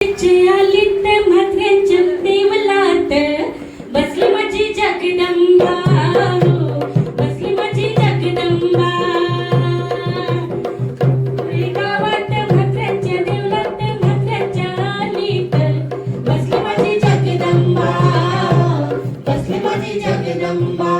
आलीत म्हात्र्यांच्या देवलात बसली माझी जगदंबा बसली माझी जगदंबा गावात म्हात्र्यांच्या देवलात म्हात्र्यांच्या आलीत बसली माझी जगदंबा बसली माझी जगदंबा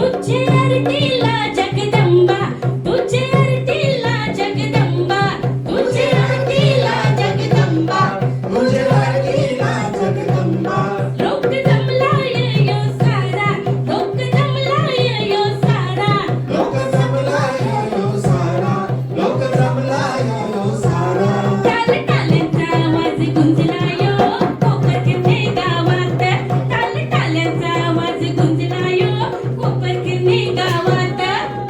तुझे आरतीला जगदंबा तुझे आरतीला जगदंबा तुझे आरतीला जगदंबा तुझे आरतीला जगदंबा लोक जमलाय यो सारा लोक जमलाय यो सारा लोक जमलाय यो सारा लोक जमलाय यो सारा ताल ताल्यांचा आवाज गुंजला यो कोपर किरणे गावात ताल ताल्यांचा आवाज गुंजला यो कोपर किरणे गावात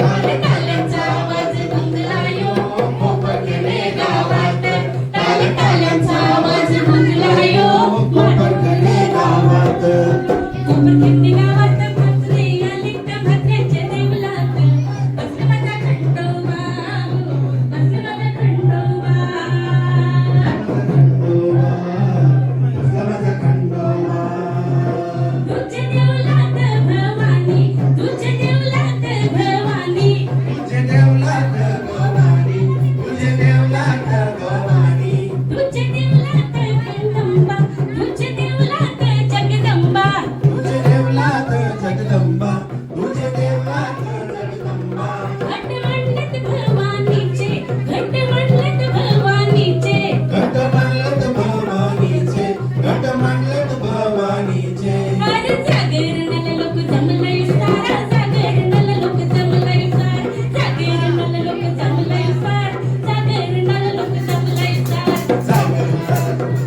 ताल ताल्यांचा आवाज गुंजला यो कोपर किरणे गावात ताल ताल्यांचा आवाज गुंजला यो कोपर किरणे गावात कोपर किरणे गावात म्हात्रे आलीत म्हात्र्यांच्या देवलात बसला माझा खंडोबा बसला माझा खंडोबा माझा खंडोबा तुझे देवलात भवानी तुझे देवलात भवानी तुझे देवलात भवानी तुझे देवलात भवानी तुझे देवलात जगदंबा तुझे देवलात जगदंबा तुझे देवलात जगदंबा तुझे देवलात जगदंबा घट म्हणलेत भवानीचे घट म्हणलेत भवानीचे घट मानलत भवानीचे घट मानलत भवानीचे अरे जागरणाला लोक जमलंय सारा जागरणाला लोक जमलंय सार जागरणाला लोक जमलंय सार जागरणाला लोक जमलंय सार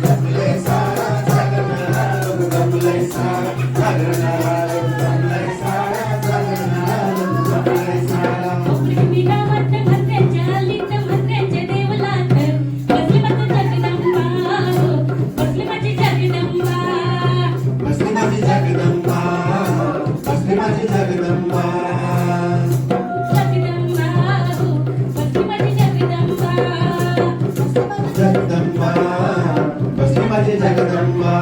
जमलंय सारा जागरणाला लोक जमलंय सारा जागरणाला लोक जमलंय सारा जागरणाला लोक जमलंय सारा कोकणी गावात म्हात्र्यांच्या आलीत म्हात्र्यांच्या देवलात बसली माझी जगदंबा बसली माझी जगदंबा बसली माझी जगदंबा बसली माझी जगदंबा जगदंबा बसली माझी जगदंबा जगदंबा बसली माझी जगदंबा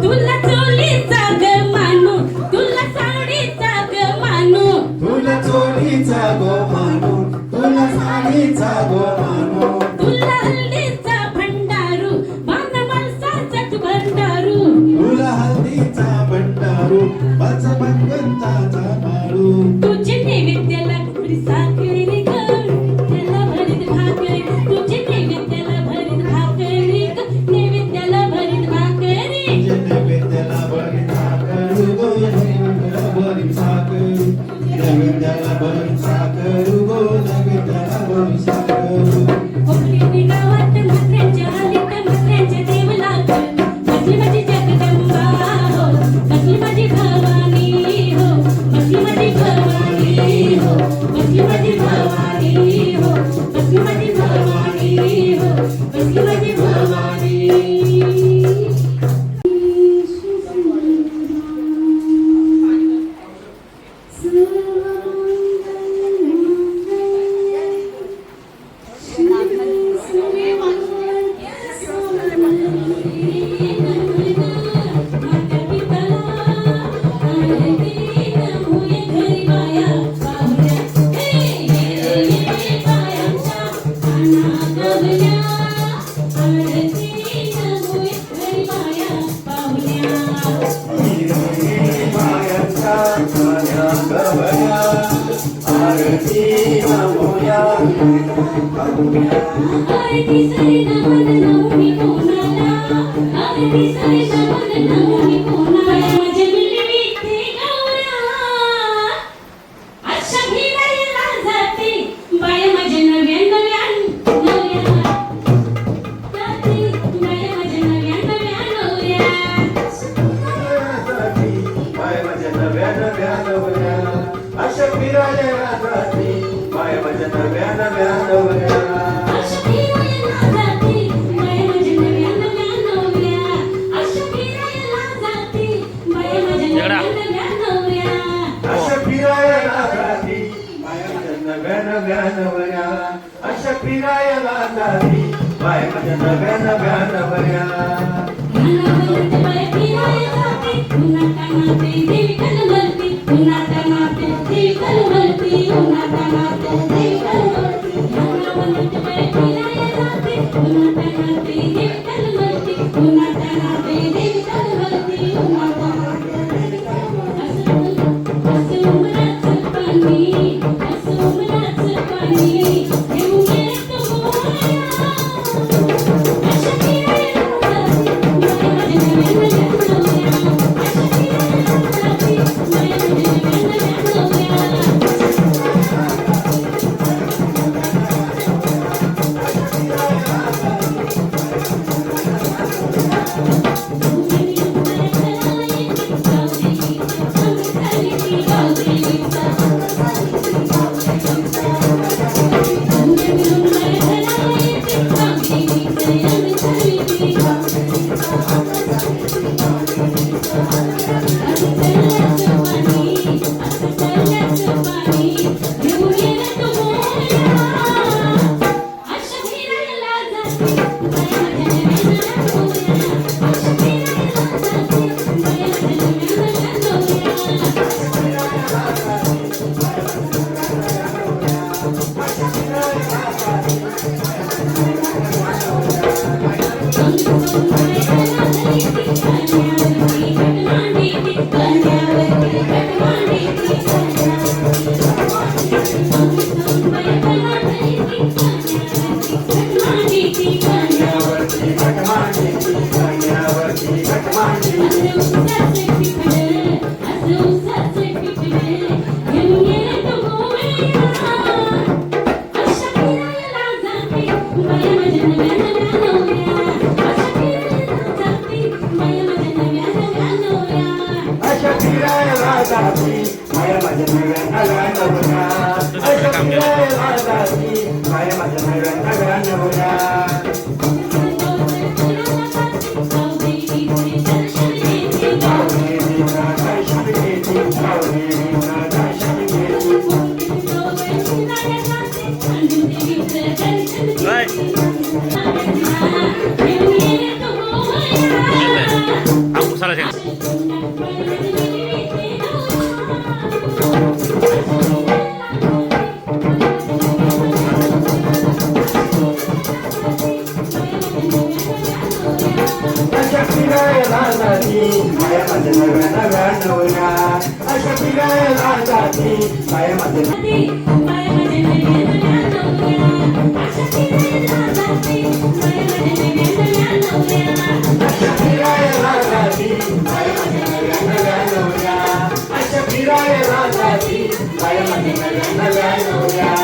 तुला चोलीचा ग मानू तुला साडीचा ग मानू तुला चोलीचा गो मानू तुला साडीचा गो मानू तुला हल्दीचा भंडारू मान माणसाचा तू भंडारू तुला हल्दीचा भंडारू पाच भगवंताचा मारू तुझे नैवेद्याला भरी साखरी ग त्याला भरीत भाकरी तुझे नैवेद्याला भरीत भाकरी ग नैवेद्याला भरीत भाकरी तुझे नैवेद्याला बरी साखर गो नैवेद्याला बरी साखर नैवेद्याला बरी साखर गो नैवेद्याला बरी साखर कोकणी गावात म्हात्र्यांच्या आलीत म्हात्र्यांच्या देवलात बसली माझी जगदंबा हो बसली माझी भवानी हो बसली माझी भवानी हो बसली माझी भवानी हो बसली माझी भवानी हो बसली माझी भवानी आरती नमोया आरती सरे नमन नवमी कोणाला आरती सरे नमन नवमी कोणाला माझे मिळविते गौरा अशा भिरायला जाते बाय माझे नव्या नव्या नवऱ्या जाते बाय माझे नव्या नव्या नवऱ्या माय माझ्या नव्या नव्या नवऱ्या अशा फिरायला जाती माय माझ्या नव्या नव्या नवऱ्या अशा भिरायला जाते बाय माझे नव्या नव्या नवऱ्या अशा भिरायला जाते बाय माझे नव्या नव्या नवऱ्या अशा फिरायला जाती माय माझ्या नव्या नव्या नवऱ्या अशा फिरायला जाती बाय माझ्या नव्या नव्या नवऱ्या नानावरती बाय फिरायला जाते उन्हातानाते देवी कलवलती उन्हातानाते देवी कलवलती उन्हातानाते देवी कलवलती नानावरती बाय फिरायला जाते उन्हातानाते देवी कलवलती उन्हातानाते देवी कलवलती उन्हातानाते देवी कलवलती असं उमराचं पाणी असं उमराचं पाणी घेऊन येतो मोरया अशा फिरायला जाती बाय माझ्या नव्या नव्या नवऱ्या अशा फिरायला जाती बाय माझ्या नव्या नव्या नवऱ्या Aku salah sih. अशा फिरायला जाती बाय माझ्या नव्या नव्या नवऱ्या अशा फिरायला जाती बाय माझ्या अशा फिरायला जाती बाय माझ्या नव्या नव्या नवऱ्या अशा फिरायला जाती बाय माझ्या नव्या नव्या नवऱ्या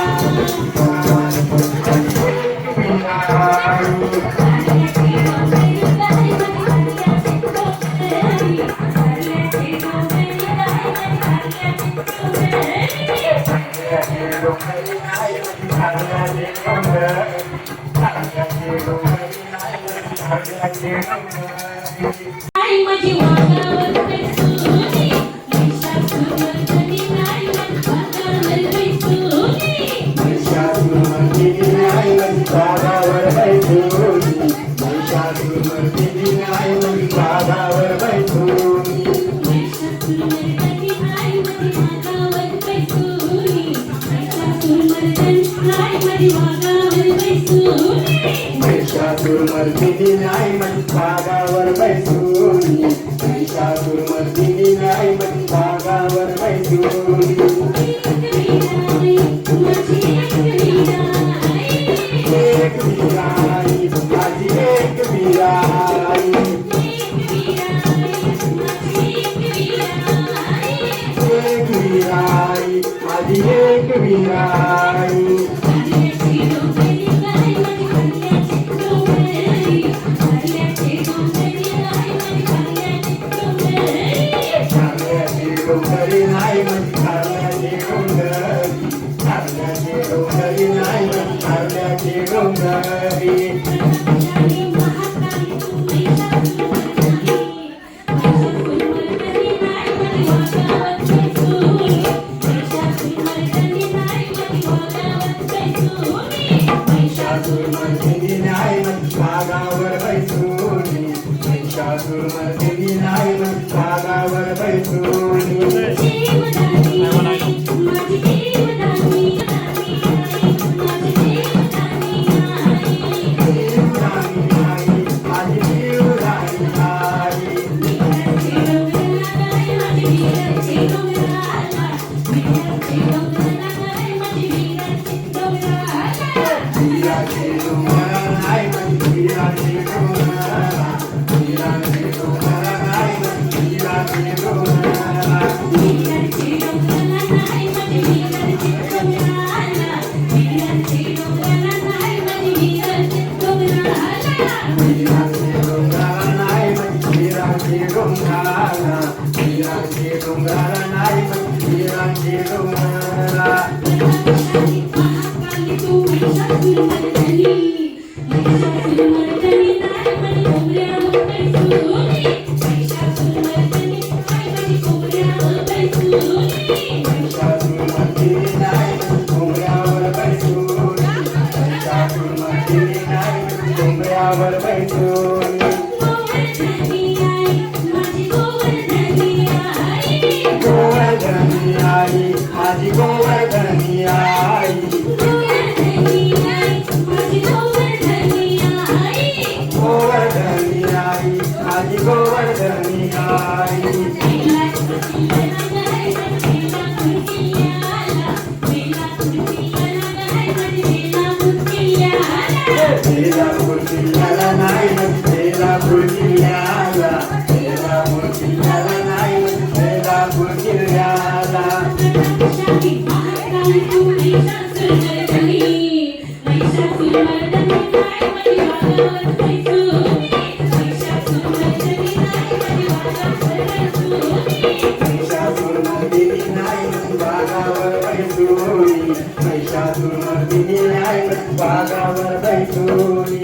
आई माझी वागावर बैसूनी महिषासुरमर्दिनी आई माझी वागावर बैसूनी महिषासुरमर्दिनी आई माझी वागावर बैसूनी महिषासुरमर्दिनी आई माझी वागावर बैसूनी महिषासुरमर्दिनी नाही मग भागावर बैसूनी महिषासुरमर्दिनी नाही मग भागावर बैसूनी एक वीराई माझी एक वीराई एक वीराई माझी एक वीराई डोंगरी नाही मग कारल्याची डोंगरी कारल्याची डोंगरी नाही मग कारल्याची डोंगरी Thank you. महिषासुरमर्दिनी नाही माझी वाघावर बैठून जीवदानी आई माझी जीवदानी माझी जीवदानी आई माझी जीवदानी आई वीराचे डोंगराला वीराचे डोंगराला माझी वीराचे डोंगराला वीराचे डोंगराला नाही माझी वीराचे डोंगराला वीराचे डोंगराला नाही माझी वीराचे डोंगराला वीराचे डोंगराला नाही माझी वीराचे डोंगराला वीराचे डोंगराला नाही माझी वीराचे डोंगराला वीराचे डोंगराला नाही माझी वीराचे डोंगराला वीराचे डोंगराला नाही माझी वीराचे डोंगराला महाकाली तू महिषासुरमर्दिनी महिषासुरमर्दिनी नाही माझी कोंबड्यावर बैसूनी महिषासुरमर्दिनी नाही माझी कोंबड्यावर बैसूनी महिषासुरमर्दिनी नाही डोंगरावर बैठून महिषासुरमर्दिनी नाही डोंगरावर बैठून गोवर्धनी आई माझी गोवर्धनी आई गोवर्धनी आई माझी गोवर्धनी आई गोवर्धनी आई माझी गोवर्धनी आई गोवर्धनी आई माझी गोवर्धनी आई बेलापूर तेला नाही बेलापूर किल्ल्याला बेलापूर किल्ल्याला नाही बेलापूर किल्ल्याला महिषासुरमर्दिनी नाही वाघावर बैठून महिषासुरमर्दिनी नाही वाघावर बैठून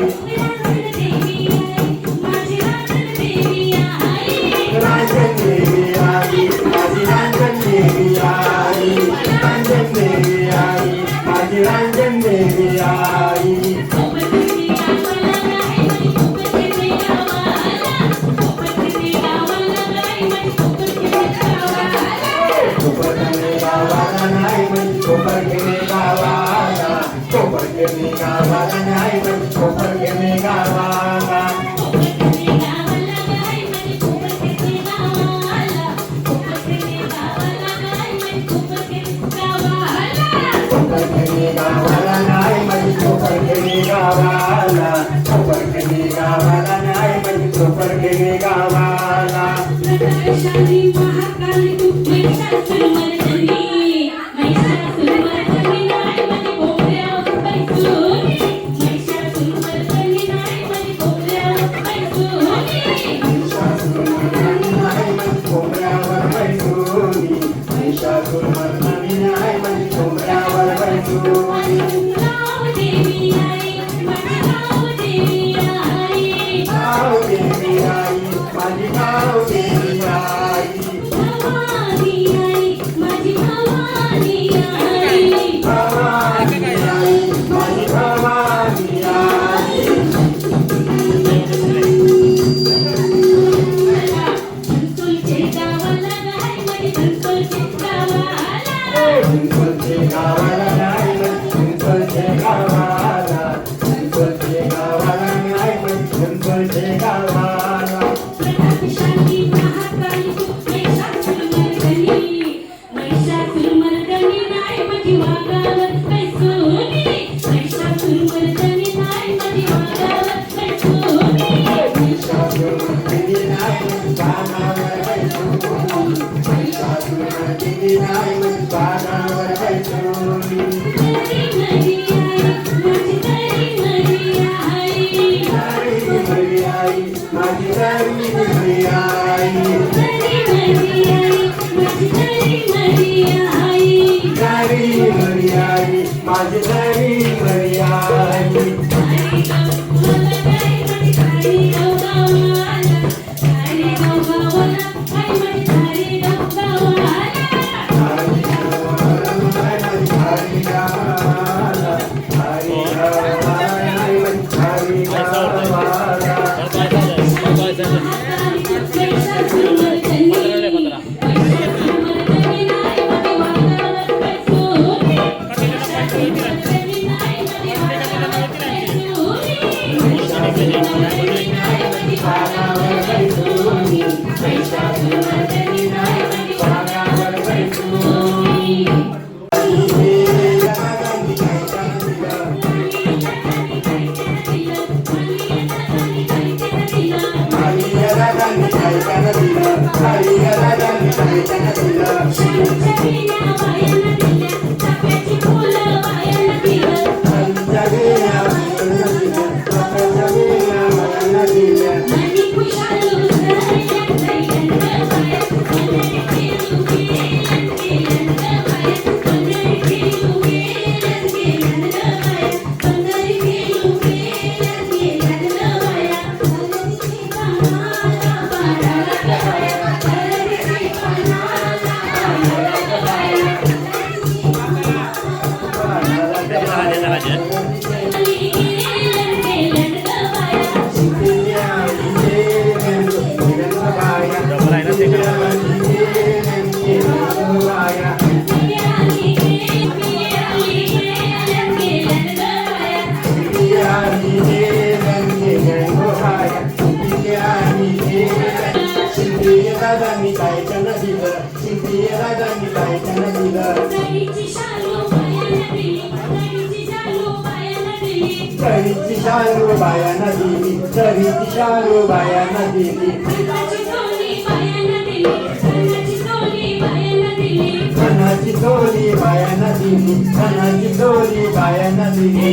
रांजन देवी आई माझी रांजन देवी आई रांजन देवी आई माझी रांजन देवी आई कोपरखेडे गावाला नाही कोपरखेडे गावाला कोपरखेडे गावाला नाही कोपरखेडे गावाला कोपरखेडे गावाला नाही कोपरखेडे गावाला कोपरखेडे गावाला नाही कोपरखेडे गावाला महाकाली तू महिषासुरमर्दिनी महिषासुरमर्दिनी नाही माझी कोंबड्यावर बैसूनी महिषासुरमर्दिनी नाही माझी कोंबड्यावर बैसूनी महिषासुरमर्दिनी नाही कोंबड्यावर बैठून महिषासुरमर्दिनी नाही कोंबड्यावर बैठून देवी आई माझी देवी आई गाव देवी आई माझी गाव देवी आई भवानी आई माझी भवानी आई भवानी आई माझी भवानी आई तुलचे गावाला गाय माझी तुलचे गावाला चिंचोलचे गावाला नाही चिंचोलचे गावाला चिंचोलचे गावाला नाही चिंचोलचे गावाला प्रतापशाली महाकाली तू महिषासुरमर्दिनी महिषासुरमर्दिनी नाही माझी वाघावर बैसूनी महिषासुरमर्दिनी नाही माझी वाघावर बैसूनी महिषासुरमर्दिनी नाही वाघावर बैठून महिषासुरमर्दिनी नाही वाघावर बैठून हरी आई माझी हरी आई माझी घरी आई हरी आई माझी हरी आई घरी आई हरी चरीची शालू बायाना दिली चरीची शालू बायाना दिली खणाची चोली बायाना दिली खणाची चोली बायाना दिली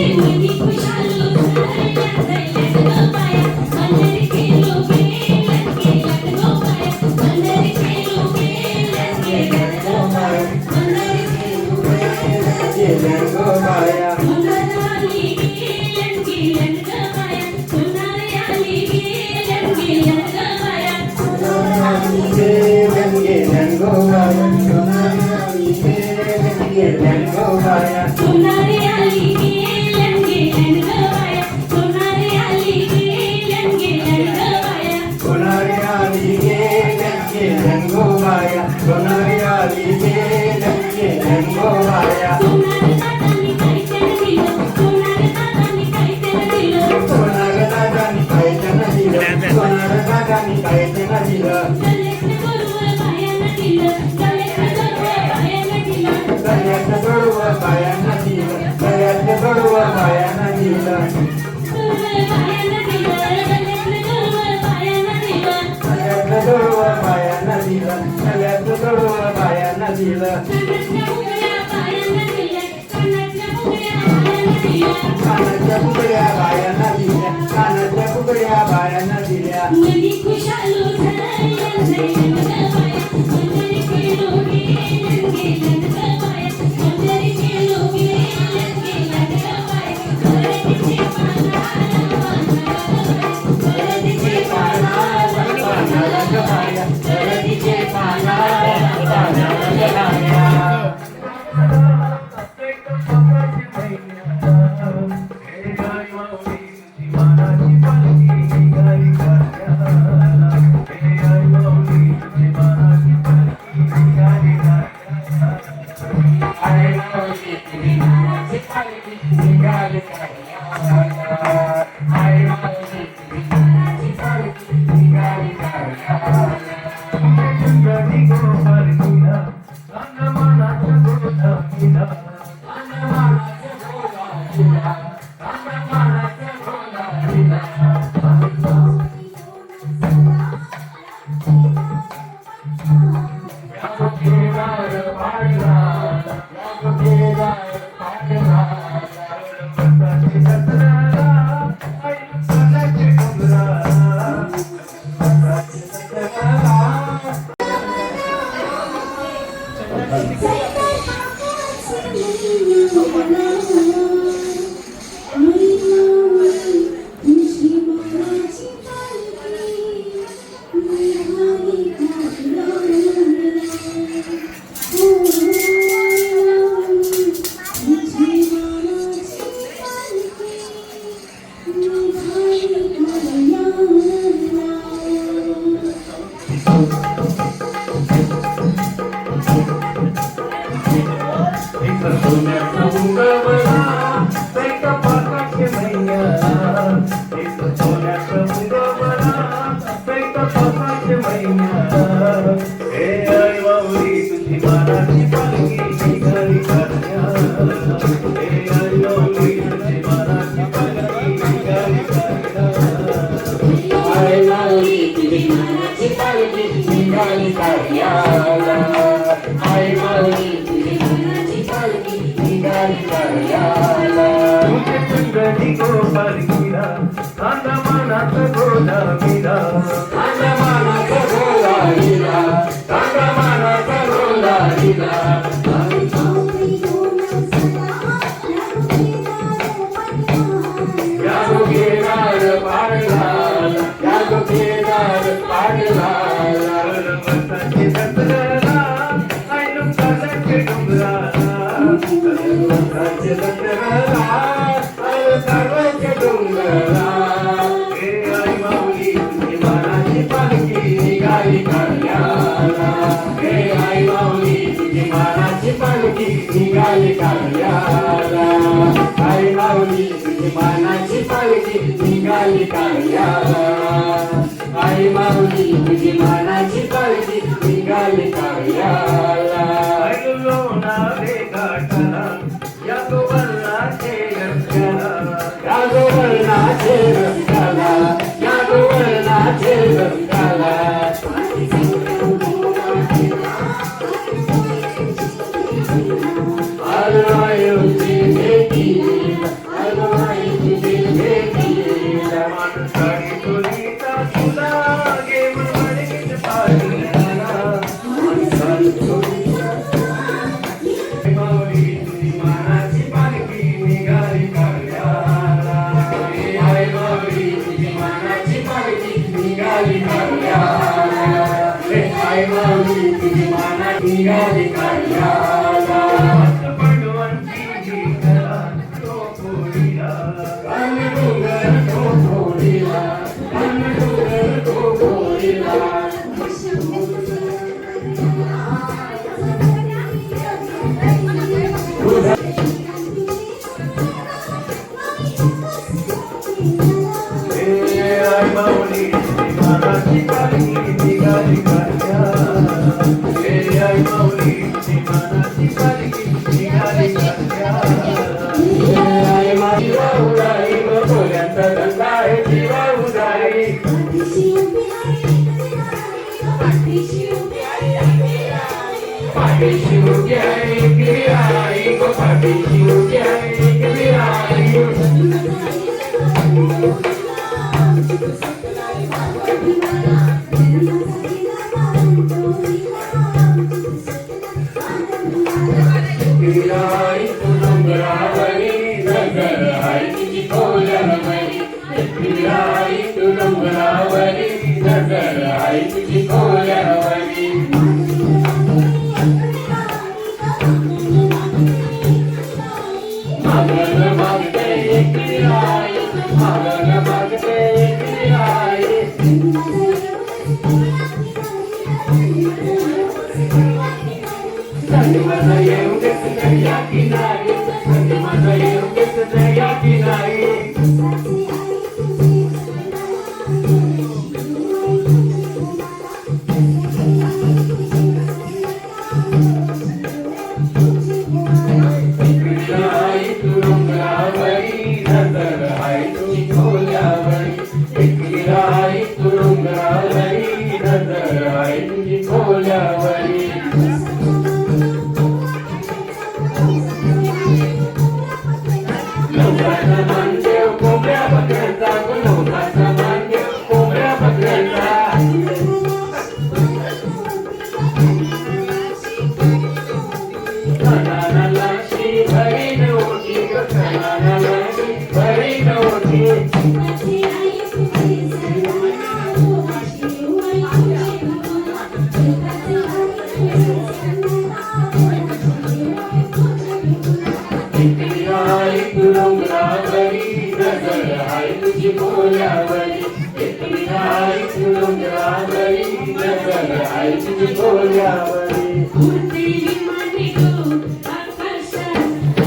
सोन्याचा मुंगवला पैका पाकाचे मैया एक सोन्याचा मुंगवला पैका पाकाचे मैया हे आई माऊली तुझी मानाची पालखी निघाली करण्याला हे आई माऊली तुझी मानाची पालखी निघाली करण्याला आई माऊली तुझी मानाची पालखी निघाली कार्याला आई माऊली तुझी मानाची पालखी निघाली कार्याला तुझे सुंदरी गोपालकीला अंदमानात गोदामीला अंदमानात गोदामीला अंदमानात गोदामीला यादो केदार पाडलाला यादो केदार पाडलाला पर्वताचे दत्तला ऐन कालाचे डोंगराला पर्वताचे दत्तला ऐन कालाचे डोंगराला हे आई माऊली तुझी मानाची पालखी निघाली कार्याला हे आई माऊली तुझी मानाची पालखी निघाली कार्याला आई माऊली तुझी मानाची पालखी निघाली कार्याला आई माऊली तुझी मानाची पालखी निघाली कार्याला ऐलोना रे घाटाला या गोवर्णाचे रस्त्याला या गोवर्णाचे रस्त्याला या गोवर्णाचे रस्त्याला आलो तुझी भेटीला आलो तुझी भेटीला माणसाळी तुरीचा तुला घेऊन वडील पाहिला माणसाळी तुरीचा माऊली तुझी मानाची पालखी निघाली कार्याला आई माऊली तुझी मानाची पालखी निघाली कार्याला आई माऊली तुझी मानाची निघाली कार्याला पांडवांची भीकरा तो पोळीला डोंगर तो घोडीला डोंगर तो घोडीला हे आई माऊली तुझी मानाची पालखी निघाली कार्याला हे आई माऊली तुझी मानाची पालखी निघाली कार्याला आई माऊली उडाई बोल्यांचा धंदा आहे जीवा उडाई पाठीशी उभी आहे किरी आई गो पाठीशी उभी आहे किरी आई किराई तू डोंगरावरी नजर आहे तुझी खोल्यावरी किराई तू डोंगरावरी नजर आहे तुझी खोल्यावरी मागण मागते किराई मागण मागते किराई संधी माझा येऊ देत नाही या किनारी संधी माझा येऊ देत नाही या किनारी किराई तू डोंगरावरी नजर आहे तुझी खोल्यावरी किराई तू डोंगरावरी नजर आहे तुझी खोल्यावरी लोकांचा मानदेव कोंबड्या बकऱ्यांचा लोकांचा मानदेव कोंबड्या बकऱ्यांचा खणाला लाशी भरी नव्हती खणाला लाशी भरी नव्हती किराई तू डोंगरावरी नजर आहे तुझी खोल्यावरी किराई तू डोंगरावरी नजर आहे तुझी खोल्यावरी उडती विमाने गो आकाशात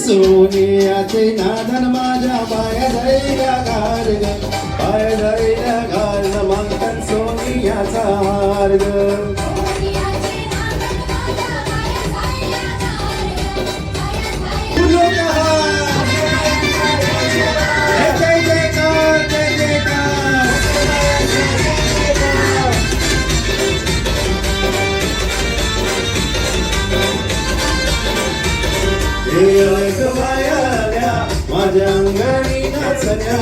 सोनियाचे नादन माझ्या पाया जाईला घाल ग पाया जाईला घाल मागतात सोनियाचा हार ग हे आल्या ग बाया आल्या माझ्या अंगणी नाचल्या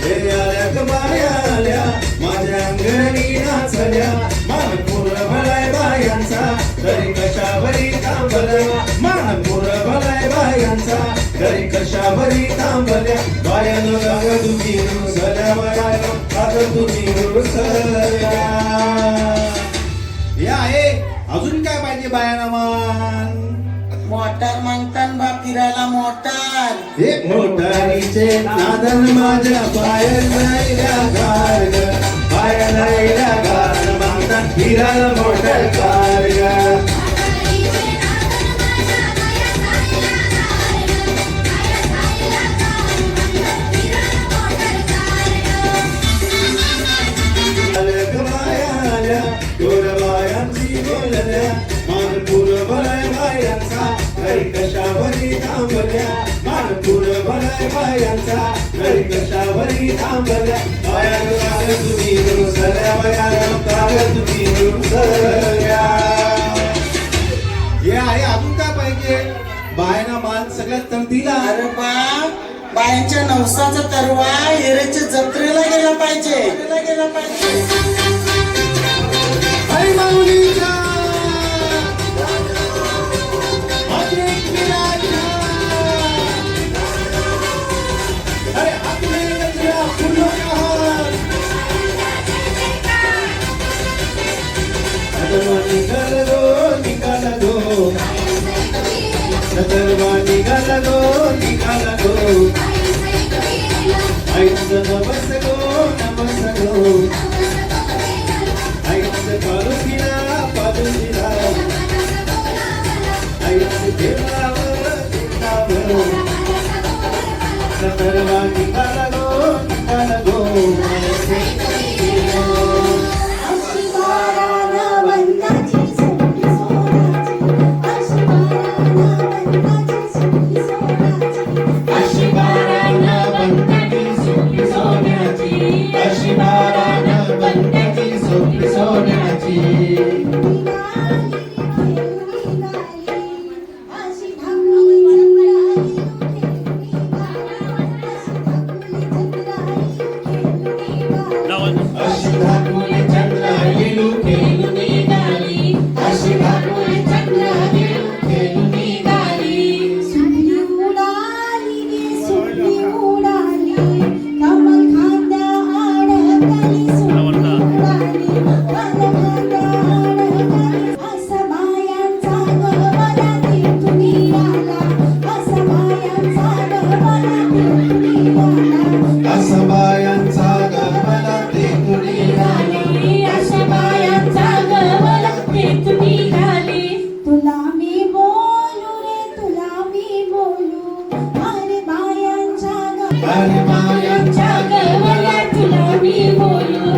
हे आल्या ग बाया आल्या माझ्या अंगणी नाचल्या मानपूर भलाय बायांचा तरी कशावरी थांबल्या मानपूर भलाय बायांचा तरी कशावरी थांबल्या बायानं गाग तुम्ही रुसल्या बायानं गाग तुम्ही रुसल्या हे आहे अजून काय पाहिजे बायाना मान मोटार मागतान बा फिरायला मोटार हे मोटारीचे नादन माझ्या पायाला नाहील्या गार ग पायाला नाहील्या गार मागतात फिरायला मोटर कार ग आल्या ग बाया आल्या गोरबायांची बोलल्या मानपूर भलाय बायांचा घरी कशावरी थांबल्या मानपूर भलाय बायांचा घरी कशावरी थांबल्या बाया काग तुम्ही रुसल्या बाया काग तुम्ही रुसल्या हे आहे अजून काय पाहिजे बायना मान सगळ्यात तर दिला अरे बा बायांच्या नवसाचा तरवा हिरेच्या जत्रेला गेला पाहिजे हरी माऊलीचा अद्वैत विराजा अरे आपले गजरा फुलो कहार सदरवा निघाल गो सदरवा निघाल गो आईचं नमस गो आईचं पालू दिला आईचं देवावर सदरवा निघाल गो अशी बारानं बंदाची सुटली सोन्याची अशी बारानं बंदाची सोपली सोन्याची अशी धाकुली चंद्र येलू खेळून निघाली अशी धाकुली चंद्र येलू खेळून निघाली असं बायांचा गमला ते तुरी अशा बायांचा गवला ते तुम्ही घाली तुला मी बोलू रे तुला मी बोलू अरे बायांच्या अरे बायांचा गवला तुला मी बोलू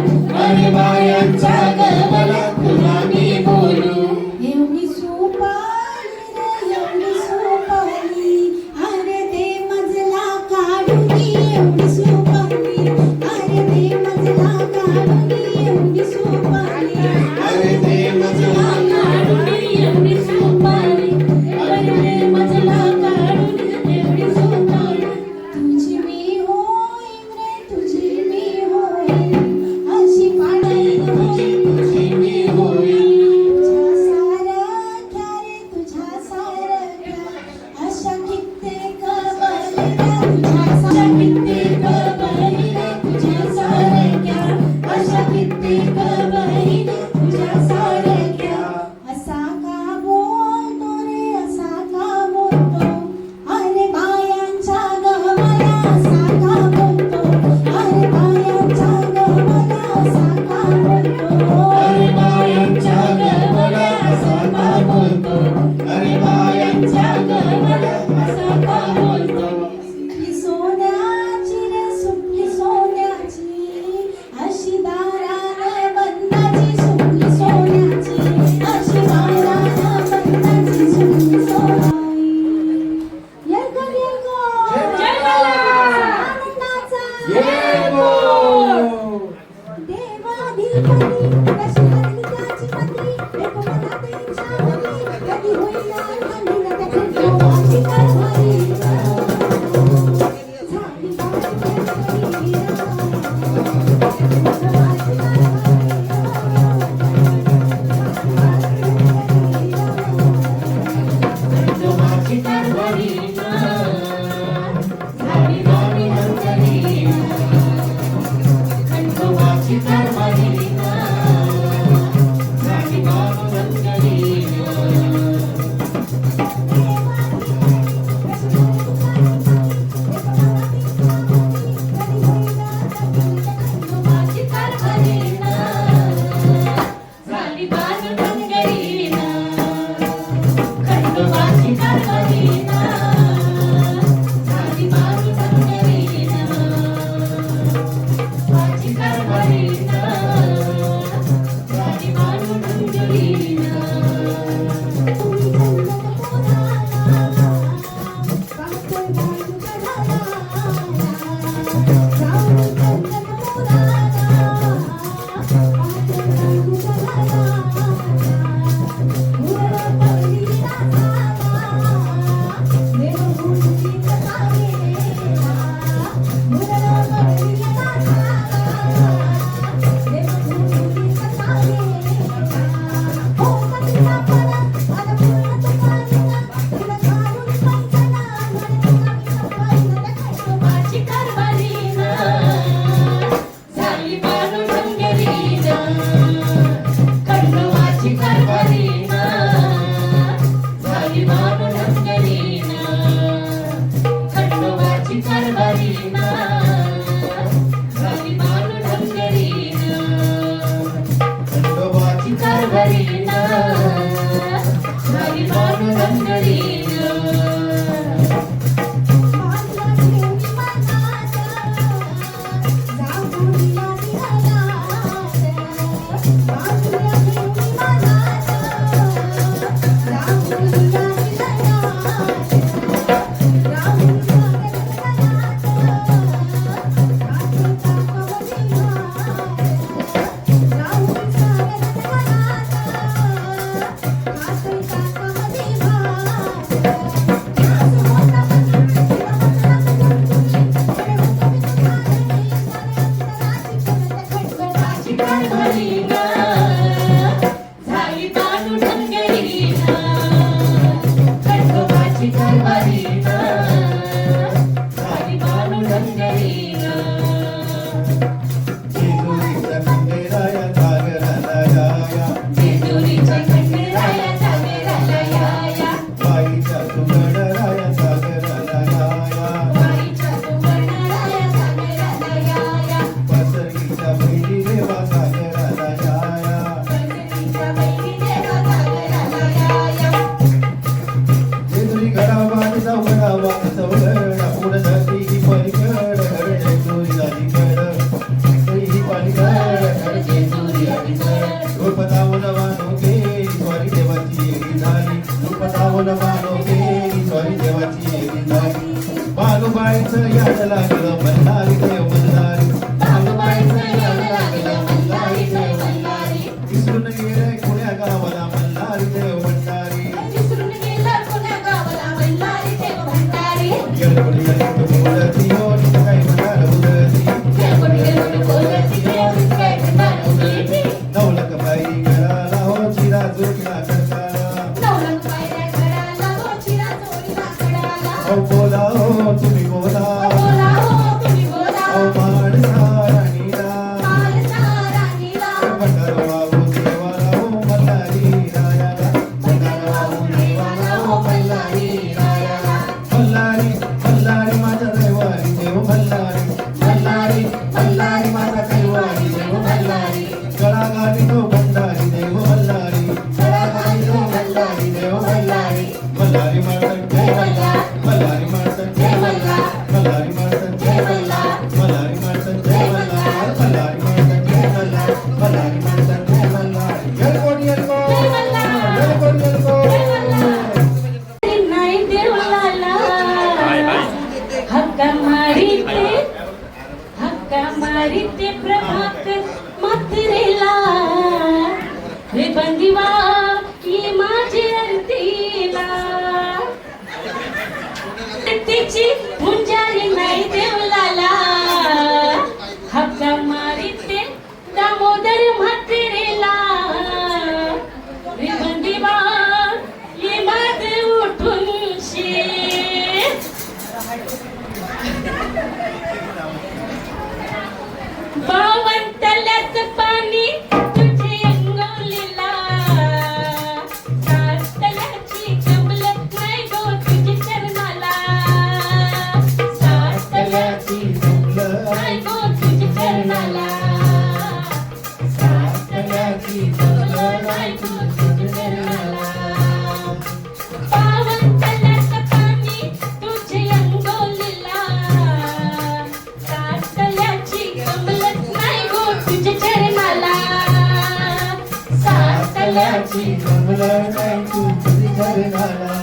अरे बायांचा गमला तुला मी बोलू एवढी सुपारी रे एवढी सुपारी अरे ते मजला काढून एवढी सुपारी अरे ते मजला काढून एवढी सुपारी अरे ते मजला काढून एवढी सुपारी अरे मजला काढून एवढी सुपारी तुझी मी हो कारभारीना झाली पांडुरंगरीना खंडोबाची कारभारीना झाली पांडुरंगरीना कारभारीना झाली पांडुरंगरीना खंडोबाची कारभारीना झाली पांडुरंगरीना जेजुरीचा खंडेराया सागराला याया जेजुरीच्या खंडेराया सागराला याया बाईच्या सुगडराया सागराला याया बाईच्या सुवर्णराया सागराला याया पसरीच्या बहिणी देवा सागराला याया पंढरीच्या बहिणी देवा सागराला याया जेजुरी गडावात चौगडावात चौगडा पुढ धरती ही पलीकड घर जेजुरी झाली कड ही पलीकड घर जेजुरी झाली कड रूपदावून वानो गेली स्वारी देवाची येडी झाली रूपदावून वानो गेली स्वारी देवाची येडी झाली बालूबाईचं याड लागलं मल्हारी देव मल्हारी बालूबाईचं याड लागलं मल्हारी देव मल्हारी विसरून गेले पुण्या गावाला मल्हारी देव भंडारी विसरून गेला पुण्या गावाला मल्हारी देव भंडारी येडपडी येडपडी बोलती हो तिथं काही म्हणाल उदती येडपडी येडपडी बोलती हो तिथं काही म्हणाल उदती नवलक बाई गळाला हो चिरा जोडला करताला नवलक पायऱ्या घडाला हो चिरा चोरीला कडाला हो बोला हो तुम्ही बोला बोला हो तुम्ही बोला हो माणसा राणीला मालसा राणीला भंडारवाहू देवाला हो मल्हारी रायाला भंडारवाहू देवाला हो मल्हारी रायाला मल्हारी मल्हारी माझा दैवारी देव मल्हारी मल्हारी मल्हारी माझा कैवारी देव मल्हारी गळा गाली तो भंडारी देव मल्हारी गळागाली तो मल्हारी देव मल्हारी मल्हारी मारतन जय मल्हार मल्हारी मारतन जय मल्हार मल्हारी मारतन जय मल्हार मल्हारी मारतन जय मल्हार मल्हारी मारतन जय मल्हार मल्हारी मारतन जय मल्हार येलकोट येलकोट जय मल्हार. येलकोट येलकोट नाही देवलाला हक्का मारिते प्रभाकर मात्रेला रे बंदिवा ये माझे अंतीला तिची मुंजारी नाही देवलाला हक्का मारिते दामोदर म्हात्रेला रे बंदिवा ये माझे उठून शे बावंतल्याच पाणी तुझे अंगोलीला सातल्याची कमलत नाही गो तुझी चरणाला सातल्याची नाही गो तुझी चरणाला सातल्याची कमलत नाही गो तुझी चरणाला पावंतल्याच पाणी तुझे अंगोलीला सातल्याची कमलत नाही गो तुझे चरणाला सातल्याची कमल नाही तू तुझी चरणाला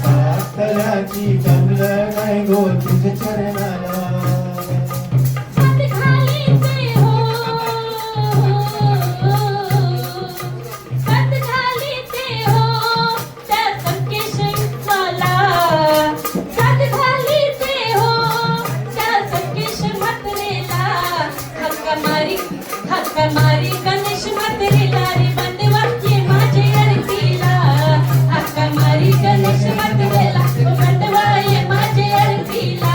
सातल्याची कमल नाही गो तुझी चरणाला हात घालीते हो हात घालीते हो त्या संकेश्वराला हात घालीते हो त्या संकेश्वर म्हात्रेला हक्का मारी गणेश म्हात्रेला रे बंदवा ये माझे अडतीला हक्का मारी गणेश म्हात्रेला बंदवा ये माझे अडतीला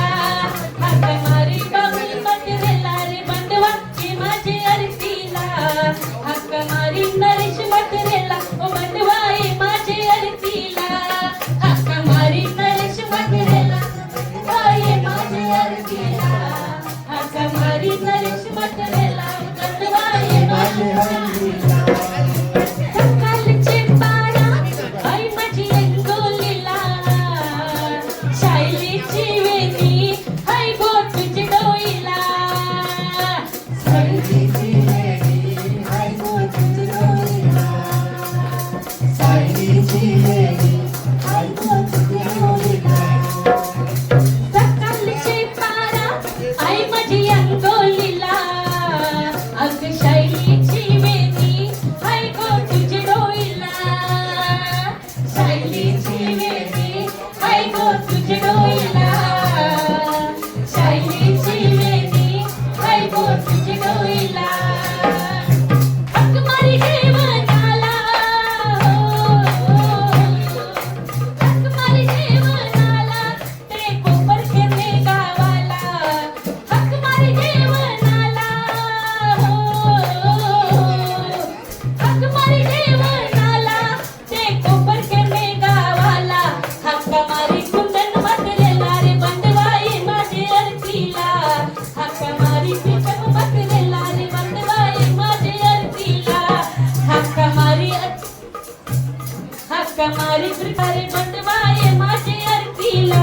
मारे प्रकारे बंदवाये माझे अरतीला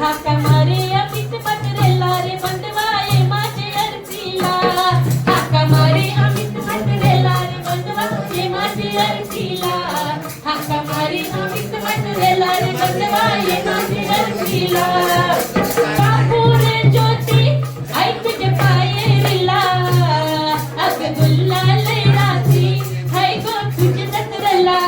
हाका मारे अमित मटरेला रे बंदवाये माझे अरतीला हाका मारे अमित मटरेला रे बंदवाये माझे अरतीला हाका मारे अमित मटरेला रे बंदवाये माझे अरतीला कापूरे ज्योती ऐक तुझे पाये रिला अग गुलाल रात्री हाय गो तुझे जत्रला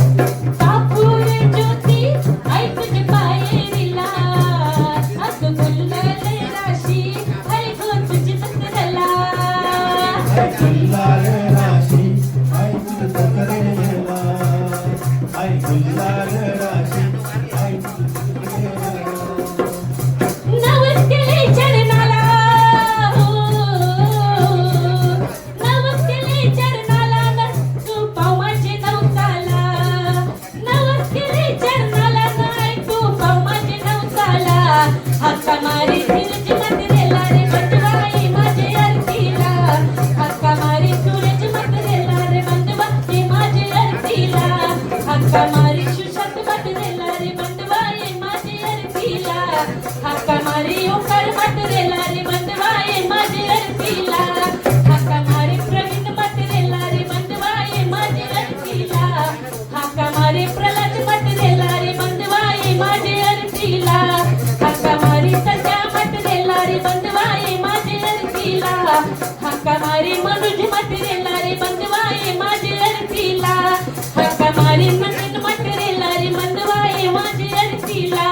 कापूरे ज्योती ऐक तुझे पाये रिला अग गुलाल राशी हाय गो तुझे जत्रला नवस केले चरणाला नवस केले चरणाला तू पाव माझे नवसाला नवस केले चरणाला नाही तू पाव माझे नवसाला हक्का मारी सूरज मटरेला रे बंदवाई माझे अरतीला हक्का मारी सूरज मटरेला रे बंदवाई माझे अरतीला हक्का मारी सुशांत मटरेला रे बंदवाई माझे अरतीला हक्का मारी ओंकार मटरेला रे बंदवाई माझे अरतीला हक्का मारी प्रवीण मटरेला रे बंदवाई माझे अरतीला हक्का मारी प्रल्हाद मटरेला रे बंदवाई माझे अरतीला हक्का मारी संध्या मटरेला रे बंदवाई माझे अरतीला हक्का मारी मनुज मटरेला रे बंदवाई माझे अरतीला हक्का मारी नंदन मटरेला रे बंदवाई माझे अरतीला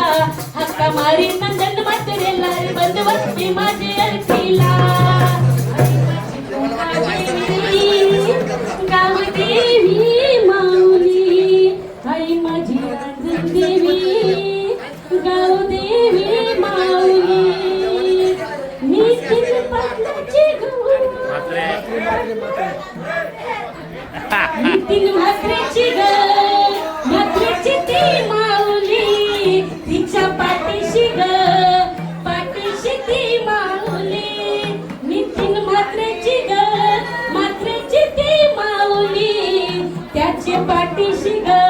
हक्का मारी नंदन मटरेला रे बंदवाई माझे अरतीला गाव देवी माऊली आई माझी रांजण देवी गाव देवी माऊली नितीन पाटलाची नितीन म्हात्रेची ग म्हात्रेची ती माऊली तिच्या पाठीशी ग पाठीशी ती माऊली नितीन म्हात्रेची ग म्हात्रेची ती माऊली त्याच्या पाठीशी ग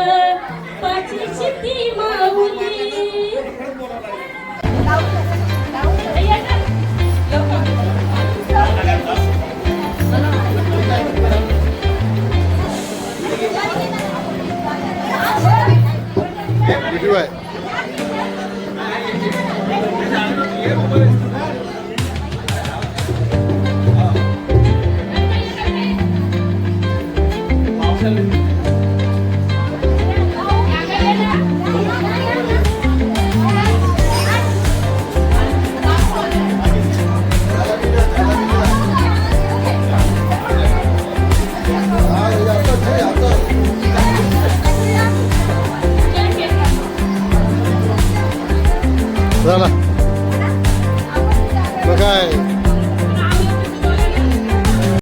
पाठीशी ती माऊली झाला मग काय